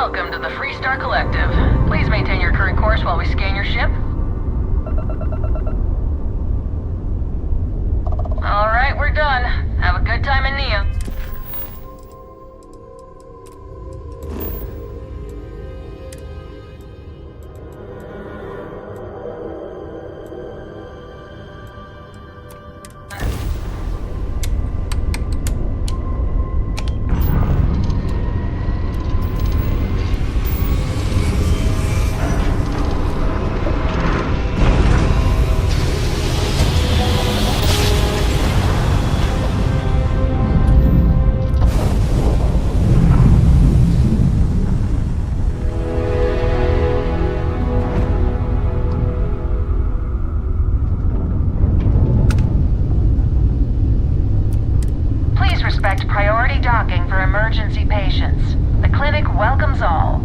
Welcome to the Freestar Collective. Please maintain your current course while we scan your ship. Alright, we're done. Have a good time in Neo. Priority docking for emergency patients. The clinic welcomes all.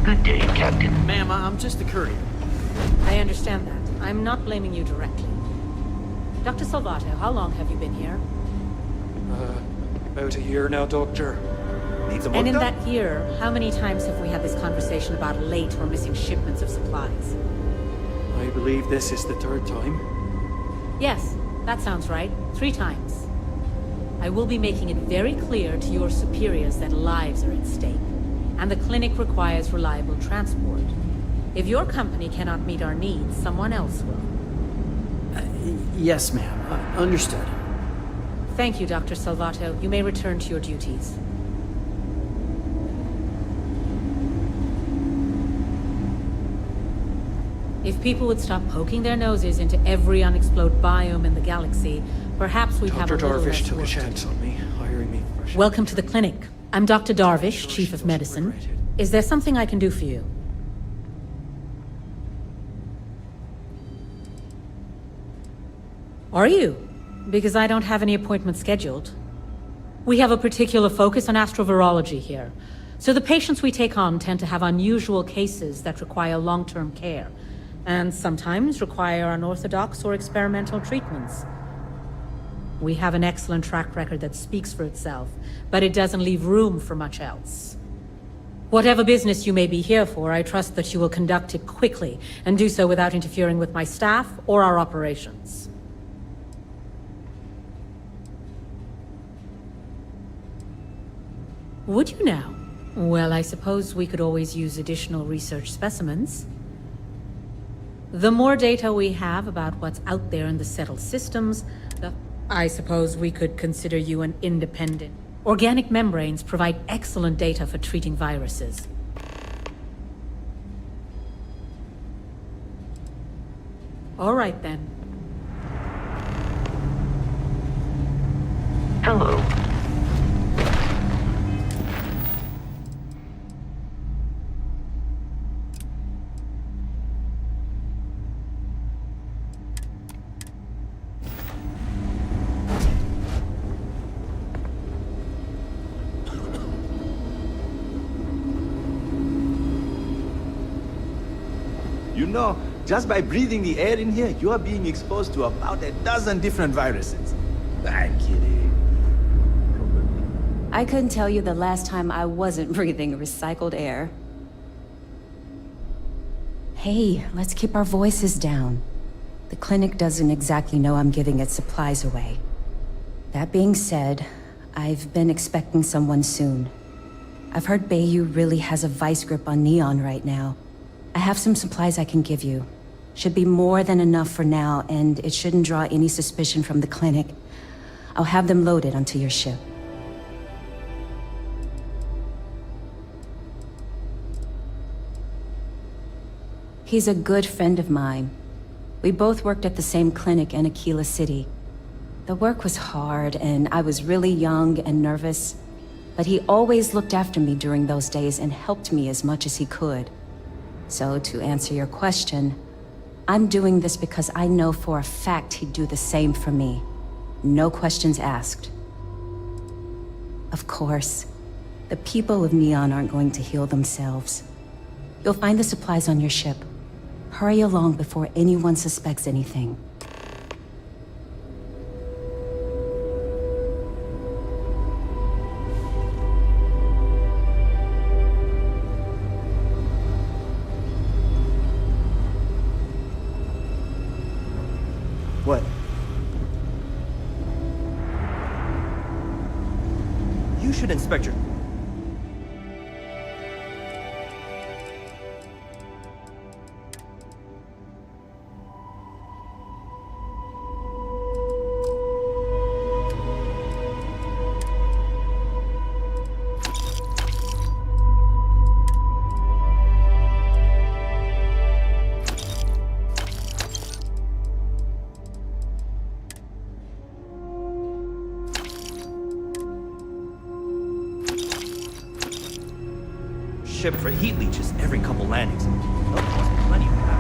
Good day, Captain. Ma'am, I'm just a courier. I understand that. I'm not blaming you directly. Dr. Salvato, how long have you been here? About a year now, Doctor. Needs a And in motor? that year, how many times have we had this conversation about late or missing shipments of supplies? I believe this is the third time. Yes, that sounds right. 3 times. I will be making it very clear to your superiors that lives are at stake, and the clinic requires reliable transport. If your company cannot meet our needs, someone else will. Yes, ma'am. Understood. Thank you, Dr. Salvato. You may return to your duties. If people would stop poking their noses into every unexplored biome in the galaxy, perhaps we'd have a Dr. little less Darvish took a work to chance do. on me, hiring me for... Welcome to the clinic. I'm Dr. Darvish, Chief of Medicine. Is there something I can do for you? Are you? Because I don't have any appointments scheduled. We have a particular focus on astrovirology here. So the patients we take on tend to have unusual cases that require long-term care, and sometimes require unorthodox or experimental treatments. We have an excellent track record that speaks for itself, but it doesn't leave room for much else. Whatever business you may be here for, I trust that you will conduct it quickly, and do so without interfering with my staff or our operations. Would you now? Well, I suppose we could always use additional research specimens. The more data we have about what's out there in the settled systems, I suppose we could consider you an independent. Organic membranes provide excellent data for treating viruses. All right, then. Hello. You know, just by breathing the air in here, you are being exposed to about a dozen different viruses. I'm kidding. I couldn't tell you the last time I wasn't breathing recycled air. Hey, let's keep our voices down. The clinic doesn't exactly know I'm giving its supplies away. That being said, I've been expecting someone soon. I've heard Bayou really has a vice grip on Neon right now. I have some supplies I can give you. Should be more than enough for now, and it shouldn't draw any suspicion from the clinic. I'll have them loaded onto your ship. He's a good friend of mine. We both worked at the same clinic in Aquila City. The work was hard, and I was really young and nervous. But he always looked after me during those days and helped me as much as he could. So, to answer your question, I'm doing this because I know for a fact he'd do the same for me. No questions asked. Of course, the people of Neon aren't going to heal themselves. You'll find the supplies on your ship. Hurry along before anyone suspects anything. What? You should inspect your... ship for heat leeches every couple landings. Oh, there must be plenty of that.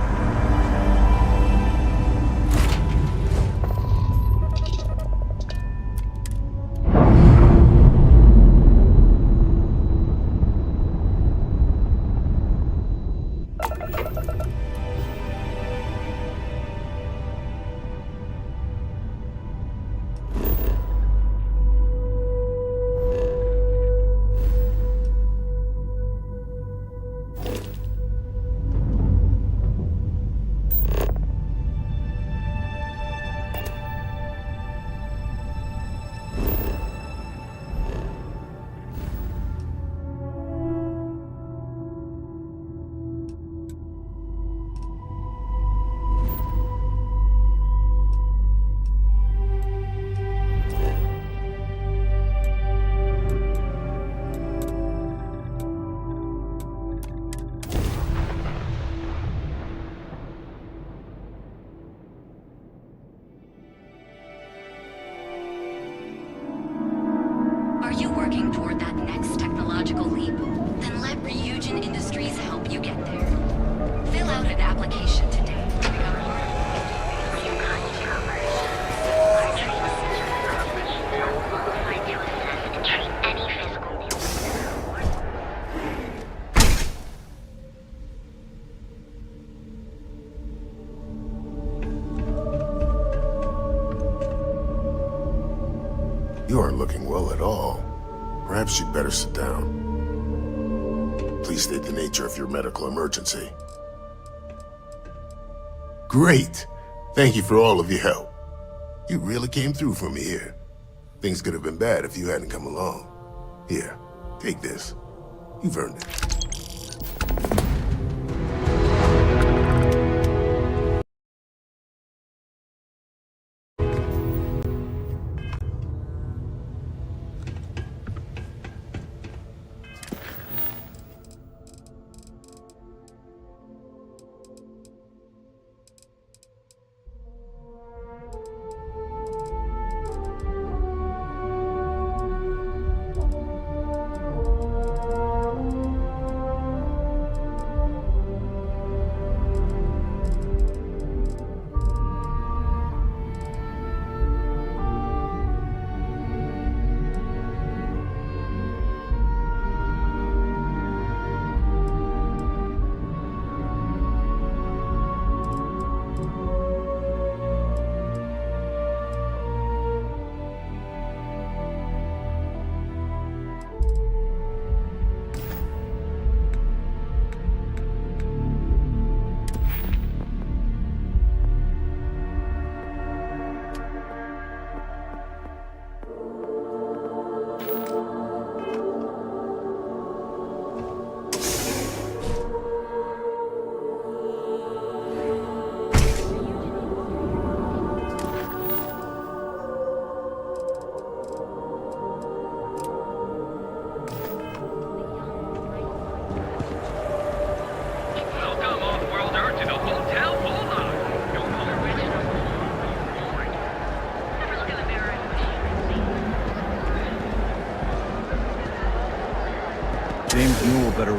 Are you working toward that next technological leap? Then let Ryujin Industries help you get there. Fill out an application today to become part of You aren't looking well at all. Perhaps you'd better sit down. Please state the nature of your medical emergency. Great! Thank you for all of your help. You really came through for me here. Things could have been bad if you hadn't come along. Here, take this. You've earned it. Mule better...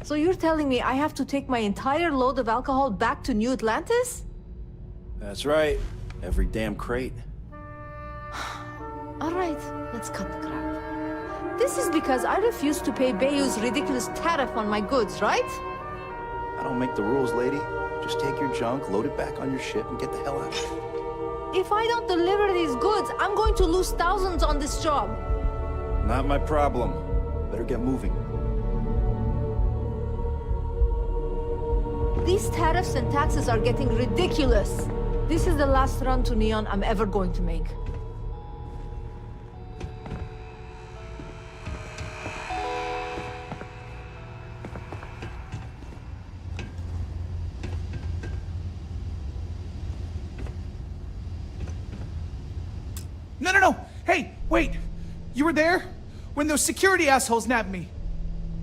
So you're telling me I have to take my entire load of alcohol back to New Atlantis? That's right. Every damn crate. All right, let's cut the crap. This is because I refused to pay Bayou's ridiculous tariff on my goods, right? I don't make the rules, lady. Just take your junk, load it back on your ship, and get the hell out. If I don't deliver these goods, I'm going to lose thousands on this job. Not my problem. Better get moving. These tariffs and taxes are getting ridiculous. This is the last run to Neon I'm ever going to make. No. Hey, wait. You were there? When those security assholes nabbed me.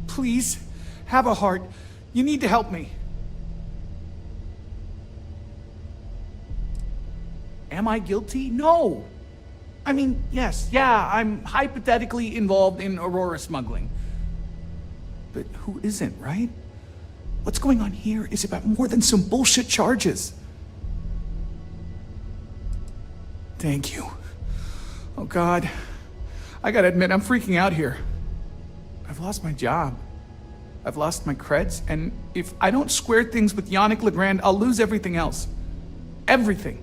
Please, have a heart. You need to help me. Am I guilty? No. I mean, yes, yeah, I'm hypothetically involved in Aurora smuggling. But who isn't, right? What's going on here is about more than some bullshit charges. Thank you. Oh, God. I gotta admit, I'm freaking out here. I've lost my job. I've lost my creds, and if I don't square things with Yannick Legrand, I'll lose everything else. Everything.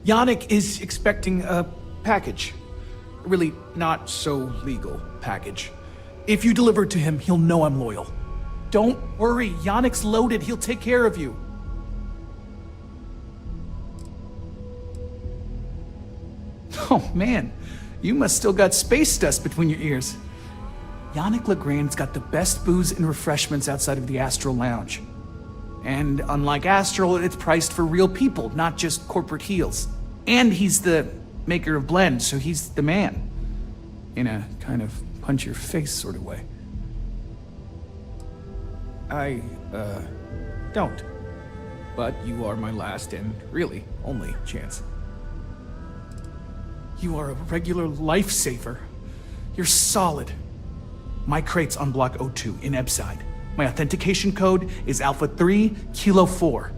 Yannick is expecting a package. A really not so legal package. If you deliver it to him, he'll know I'm loyal. Don't worry, Yannick's loaded. He'll take care of you. Oh man, you must still got space dust between your ears. Yannick Legrand's got the best booze and refreshments outside of the Astral Lounge. And unlike Astral, it's priced for real people, not just corporate heels. And he's the maker of blends, so he's the man. In a kind of punch-your-face sort of way. I, don't. But you are my last and really only chance. You are a regular lifesaver. You're solid. My crate's on Block O2 in Ebside. My authentication code is Alpha 3 Kilo 4.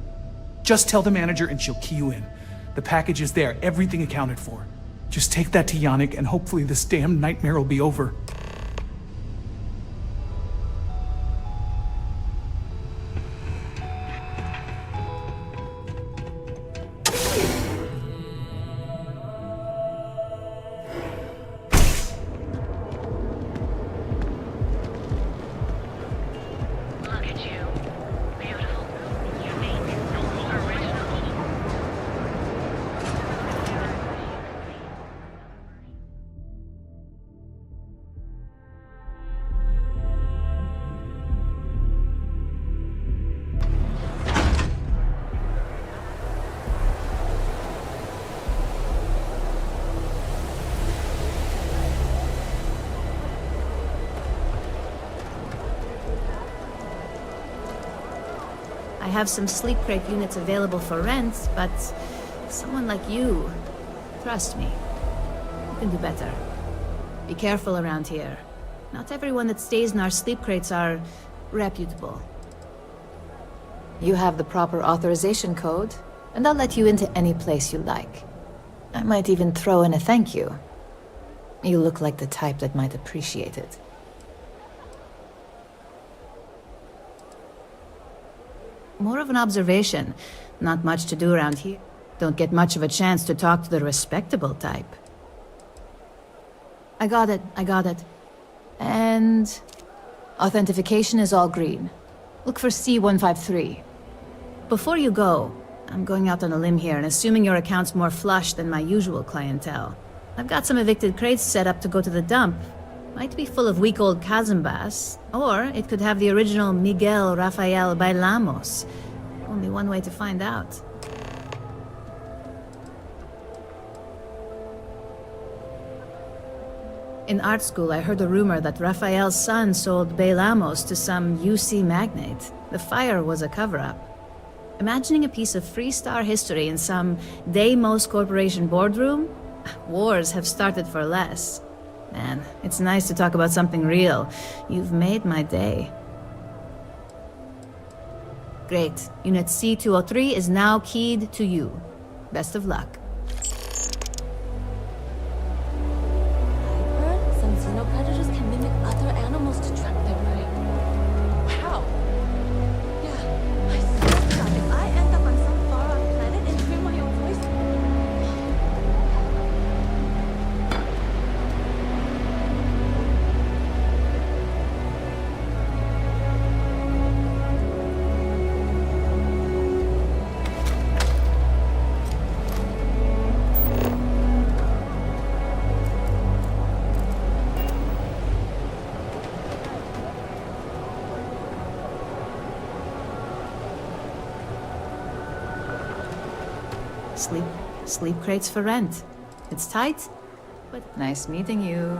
Just tell the manager and she'll key you in. The package is there, everything accounted for. Just take that to Yannick and hopefully this damn nightmare will be over. I have some sleep crate units available for rent, but someone like you, trust me, you can do better. Be careful around here. Not everyone that stays in our sleep crates are reputable. You have the proper authorization code, and I'll let you into any place you like. I might even throw in a thank you. You look like the type that might appreciate it. More of an observation. Not much to do around here. Don't get much of a chance to talk to the respectable type. I got it. And... authentication is all green. Look for C153. Before you go, I'm going out on a limb here and assuming your account's more flush than my usual clientele. I've got some evicted crates set up to go to the dump. Might be full of week-old Cazimbas, or it could have the original Miguel Rafael Bailamos. Only one way to find out. In art school, I heard a rumor that Rafael's son sold Bailamos to some UC magnate. The fire was a cover-up. Imagining a piece of Freestar history in some Deimos Corporation boardroom? Wars have started for less. Man, it's nice to talk about something real. You've made my day. Great. Unit C-203 is now keyed to you. Best of luck. I've heard some xenopredators can mimic other animals to track their prey. Wow. Yeah, I swear to God, if I end up on some far-off planet and hear my own voice... Sleep crates for rent. It's tight, but nice meeting you.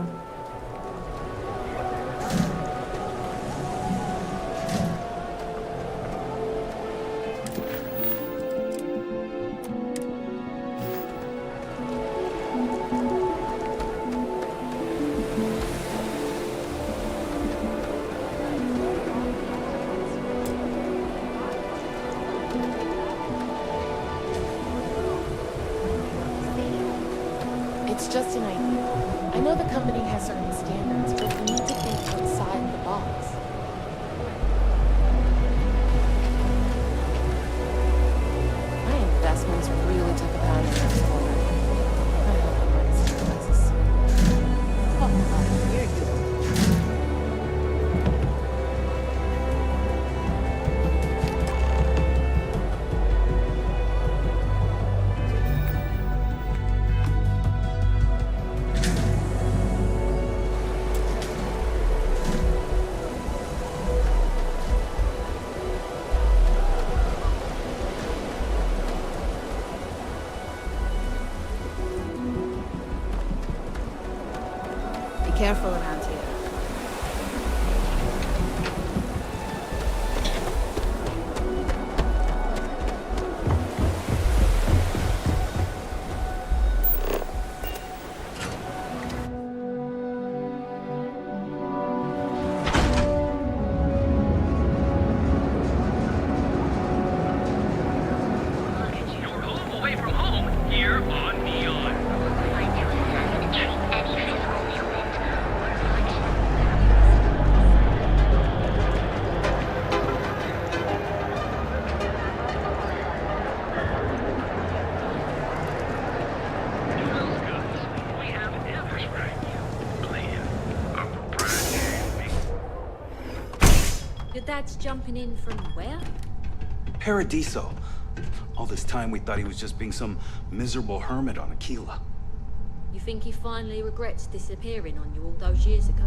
It's just an idea. I know the company has certain standards, but we need to think outside the box. My investments really took a pounding this quarter. I hope I'm not surprises. Oh, here you go. Careful around here. Your home away from home here on Neon. Your dad's jumping in from where? Paradiso. All this time we thought he was just being some miserable hermit on Aquila. You think he finally regrets disappearing on you all those years ago?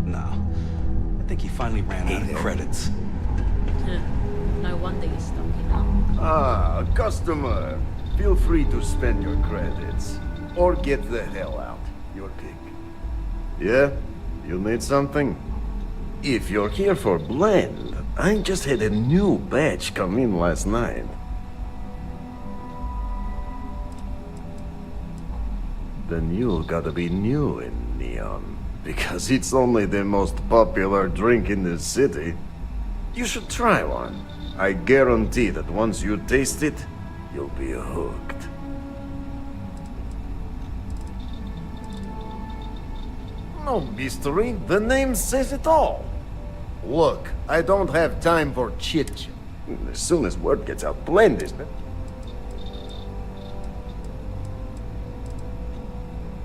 No. I think he finally ran out of credits. No wonder you're stocking up. Ah, customer. Feel free to spend your credits. Or get the hell out. Your pick. Yeah? You need something? If you're here for blend, I just had a new batch come in last night. Then you gotta be new in Neon, because it's only the most popular drink in the city. You should try one. I guarantee that once you taste it, you'll be hooked. No mystery, the name says it all. Look, I don't have time for chit-chat. As soon as word gets out, blend is better.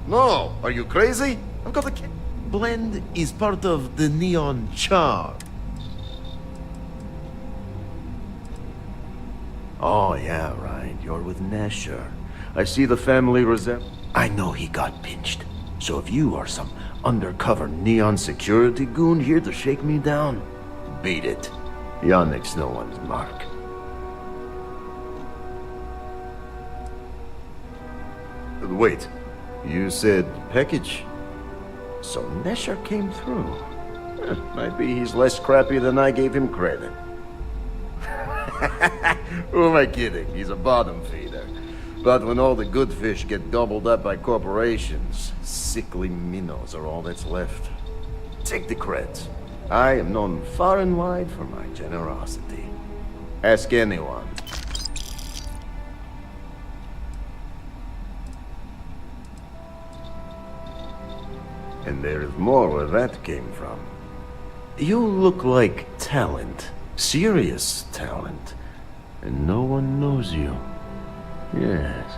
No, are you crazy? I've got a kid. Blend is part of the Neon charm. Oh, yeah, right. You're with Nasher. I see the family resemble. I know he got pinched. So if you are some undercover Neon security goon here to shake me down, beat it. Yannick's no one's mark. Wait, you said package? So Nesher came through. Maybe he's less crappy than I gave him credit. Who am I kidding? He's a bottom feeder. But when all the good fish get gobbled up by corporations, sickly minnows are all that's left. Take the creds. I am known far and wide for my generosity. Ask anyone. And there is more where that came from. You look like talent. Serious talent. And no one knows you. Yes.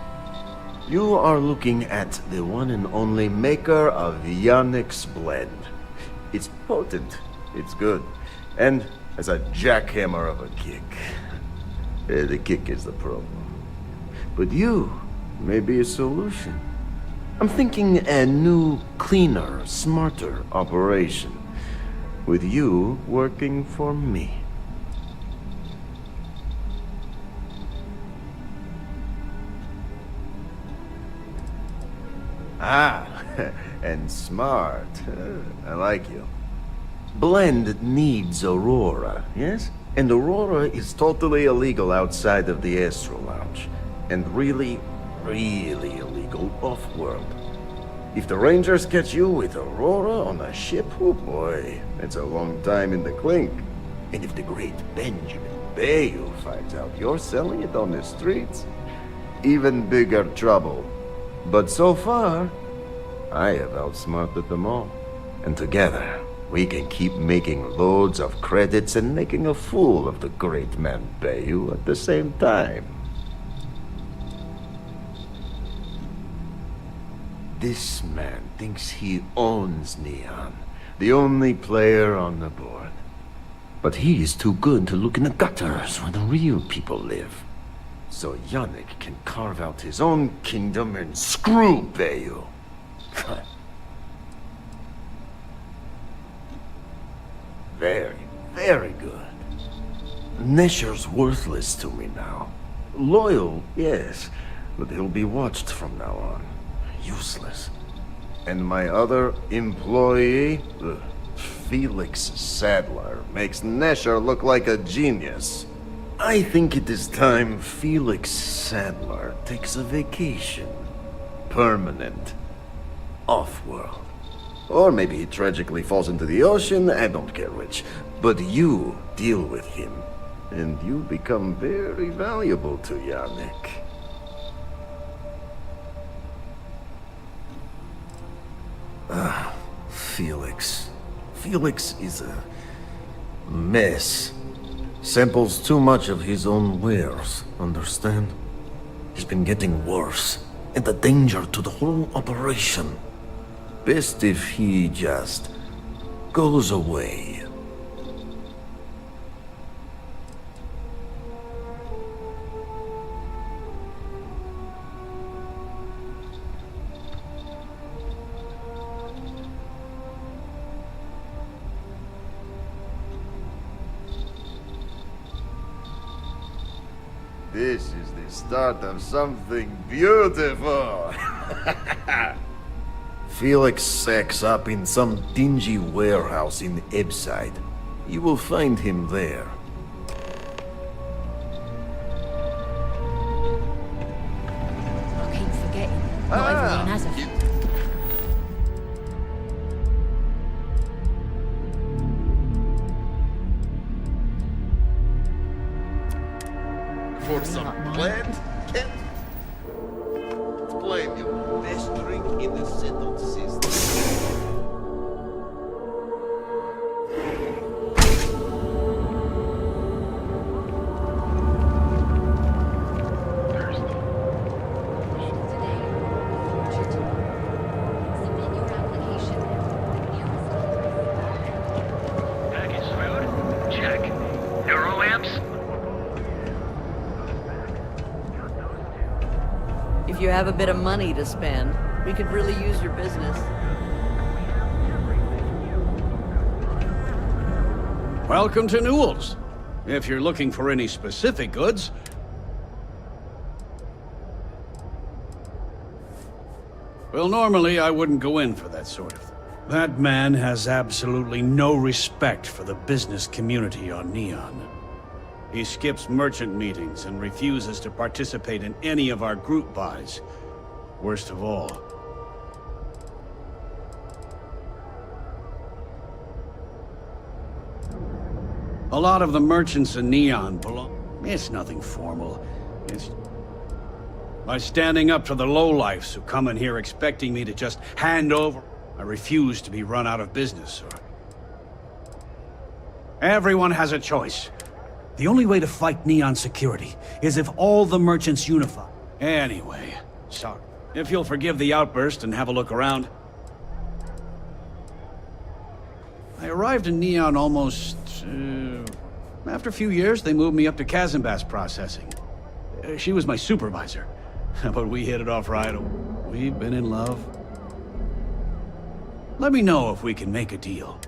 You are looking at the one and only maker of Yannick's blend. It's potent. It's good. And has a jackhammer of a kick. The kick is the problem. But you may be a solution. I'm thinking a new, cleaner, smarter operation. With you working for me. Ah, and smart. I like you. Blend needs Aurora, yes? And Aurora is totally illegal outside of the Astro Lounge. And really, really illegal off-world. If the Rangers catch you with Aurora on a ship, oh boy, that's a long time in the clink. And if the great Benjamin Bayou finds out you're selling it on the streets, even bigger trouble. But so far, I have outsmarted them all. And together, we can keep making loads of credits and making a fool of the great man Bayou at the same time. This man thinks he owns Neon, the only player on the board. But he is too good to look in the gutters where the real people live. So Yannick can carve out his own kingdom and screw Bayou. Very, very good. Nesher's worthless to me now. Loyal, yes, but he'll be watched from now on. Useless. And my other employee, Felix Sadler, makes Nesher look like a genius. I think it is time Felix Sadler takes a vacation. Permanent. Off-world. Or maybe he tragically falls into the ocean, I don't care which. But you deal with him, and you become very valuable to Yannick. Felix. Felix is a mess. Samples too much of his own wares, understand? He's been getting worse, and a danger to the whole operation. Best if he just goes away. This is the start of something beautiful. Felix sacks up in some dingy warehouse in Ebside. You will find him there. I keep forgetting. Not everyone has a... For some blend, Kent? Blame you. Best drink in the settled system. Package food? Check. Neurolamps? If you have a bit of money to spend, we could really use your business. Welcome to Newell's. If you're looking for any specific goods... Well, normally I wouldn't go in for that sort of thing. That man has absolutely no respect for the business community on Neon. He skips merchant meetings and refuses to participate in any of our group buys. Worst of all, a lot of the merchants in Neon belong... It's nothing formal. It's... by standing up to the lowlifes who come in here expecting me to just hand over, I refuse to be run out of business, or... Everyone has a choice. The only way to fight Neon security is if all the merchants unify. Anyway, sorry. If you'll forgive the outburst and have a look around. I arrived in Neon almost... after a few years, they moved me up to Kazanbas processing. She was my supervisor. But we hit it off right away. We've been in love. Let me know if we can make a deal.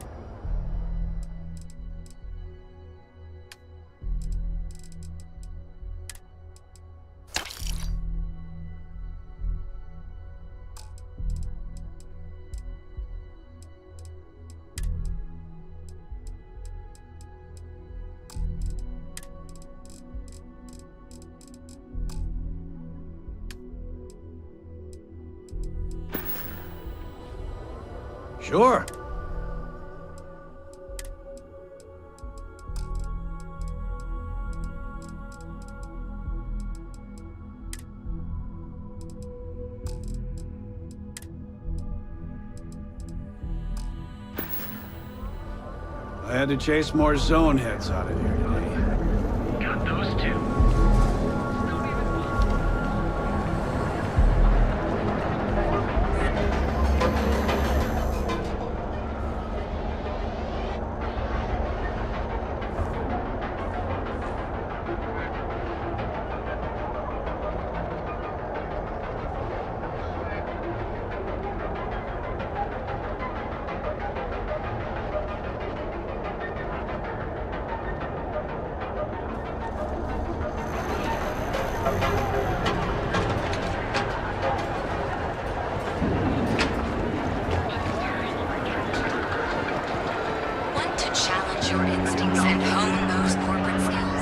Sure. I had to chase more zone heads out of here today. Got those two. Want to challenge your instincts and hone those corporate skills?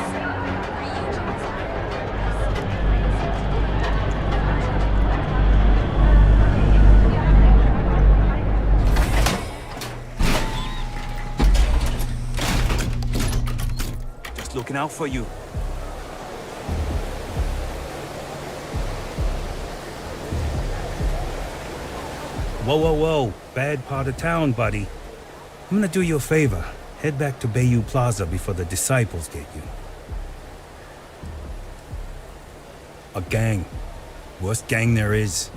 Just looking out for you. Whoa, whoa, whoa. Bad part of town, buddy. I'm gonna do you a favor. Head back to Bayou Plaza before the disciples get you. A gang. Worst gang there is.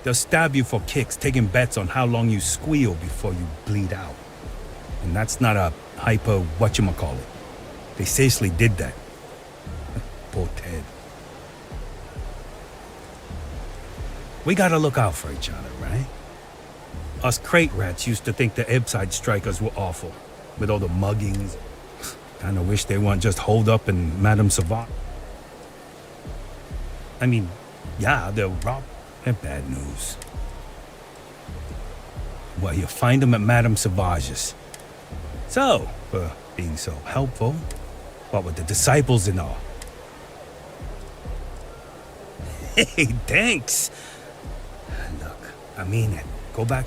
They'll stab you for kicks, taking bets on how long you squeal before you bleed out. And that's not a hyper whatchamacallit. They seriously did that. Poor Ted. We gotta look out for each other, right? Us crate rats used to think the Ebbside strikers were awful, with all the muggings. Kinda wish they weren't just holed up in Madame Sauvage. I mean, yeah, they're robbed. They're bad news. Well, you find them at Madame Sauvage's. So, for being so helpful, what with the disciples and all? Hey, thanks. Look, I mean it. Go back.